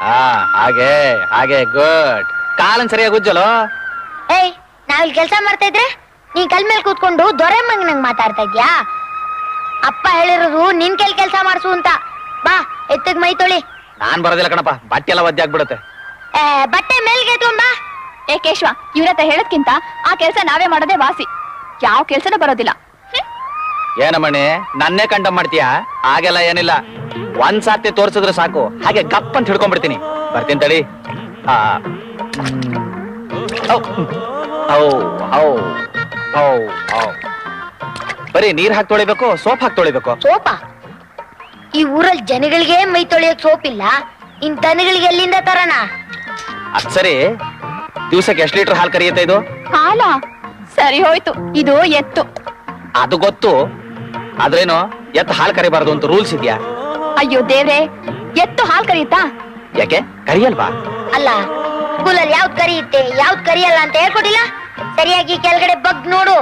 ಹಾಗೆ ಹಾಗೆ good. Colon ಸರಿಯಾಗಿ ಉಜ್ಜಲು. ಏಯ್, ನಾವಿಲ್ಲಿ ಕೆಲಸ ಮಾಡ್ತಾ ಇದ್ರೆ ನೀನ್ ಕಲ್ ಮೇಲೆ ಕೂತ್ಕೊಂಡು ದೊರೆಮ್ಮಂಗ್ ನಂಗ್ ಮಾತಾಡ್ತಾ ಇದ್ಯಾ? ಅಪ್ಪ ಹೇಳಿರೋದು ನಿನ್ ಕೆಲಸ ಮಾಡ್ಸು ಅಂತ. ಬಾ, ಎತ್ತಗ್ ಮೈ ತೊಳಿ. ನಾನ್ ಬರೋದಿಲ್ಲ ಕಣಪ್ಪ, ಬಟ್ಟೆ ಎಲ್ಲ ಒದ್ದೆ ಆಗ್ಬಿಡುತ್ತೆ. ಬಟ್ಟೆ ಮೇಲ್ಗೆ ಬಾ. ಏ ಕೇಶವ, ಇವ್ರತ್ರ ಹೇಳದ್ಕಿಂತ ಆ ಕೆಲ್ಸ ನಾವೇ ಮಾಡೋದೇ ವಾಸಿ. ಯಾವ ಕೆಲ್ಸನೂ ಬರೋದಿಲ್ಲ. ಏನಮ್ಮಣ್ಣಿ, ನನ್ನೇ ಕಂಡ ಮಾಡ್ತೀಯಾ? ಹಾಗೆಲ್ಲ ಏನಿಲ್ಲ, ಒಂದ್ಸಾರ್ತಿ ತೋರ್ಸಿದ್ರೆ ಸಾಕು, ಹಾಗೆ ಗಪ್ ಅಂತ ಹಿಡ್ಕೊಂಡ್ಬಿಡ್ತೀನಿ. ಬರ್ತೀನಿ ತಡಿ. ಬರೀ ನೀರ್ ಹಾಕಿ ತೊಳಿಬೇಕು, ಸೋಪ್ ಹಾಕಿ ತೊಳಿಬೇಕು? ಸೋಪ? ಈ ಊರಲ್ಲಿ ಜನಗಳಿಗೆ ಮೈ ತೊಳಿಯೋಕ್ ಸೋಪ್ ಇಲ್ಲ, ಇನ್ ದನಗಳಿಗೆ ಎಲ್ಲಿಂದ ತರಣ? ಅದ್ ಸರಿ, ದಿವ್ಸಕ್ಕೆ ಎಷ್ಟು ಲೀಟರ್ ಹಾಲು ಕರಿಯುತ್ತೆ ಇದು? ಹಾಲ? ಸರಿ ಹೋಯ್ತು, ಇದು ಎತ್ತು. ಅದು ಗೊತ್ತು, ಆದ್ರೇನು ಎತ್ತು ಹಾಲು ಕರಿಬಾರ್ದು ಅಂತ ರೂಲ್ಸ್ ಇದೆಯಾ? ಅಯ್ಯೋ ದೇವ್ರೆ, ಎತ್ತು ಹಾಲ್ ಕರಿಯುತ್ತಾ? ಯಾಕೆ ಕರಿಯಲ್ವಾ? ಅಲ್ಲ, ಸ್ಕೂಲಲ್ಲಿ ಯಾವ್ದ್ ಕರಿಯುತ್ತೆ ಯಾವ್ದ್ ಕರಿಯಲ್ಲ ಅಂತ ಹೇಳ್ಕೊಟ್ಟಿಲ್ಲ? ಸರಿಯಾಗಿ ಕೆಳಗಡೆ ಬಗ್ ನೋಡು.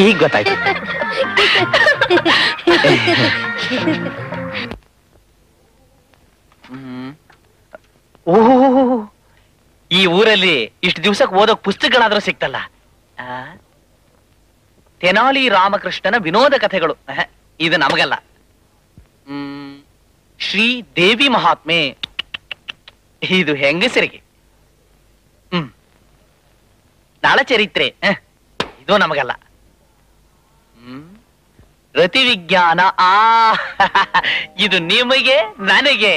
ಈಗ ಗೊತ್ತಾಯ್ತು. ಓಹ್, ಈ ಊರಲ್ಲಿ ಇಷ್ಟು ದಿವ್ಸಕ್ಕೆ ಓದೋಕ್ ಪುಸ್ತಕಗಳಾದ್ರೂ ಸಿಕ್ತಲ್ಲ. ತೆನಾಲಿ ರಾಮಕೃಷ್ಣನ ವಿನೋದ ಕಥೆಗಳು, ಇದು ನಮಗಲ್ಲ. ಶ್ರೀ ದೇವಿ ಮಹಾತ್ಮೆ, ಇದು ಹೆಂಗಸರಿಗೆ. ನಳಚರಿತ್ರೆ, ಇದು ನಮಗಲ್ಲ. ರತಿ ವಿಜ್ಞಾನ, ಇದು ನಿಮಗೆ ನನಗೆ.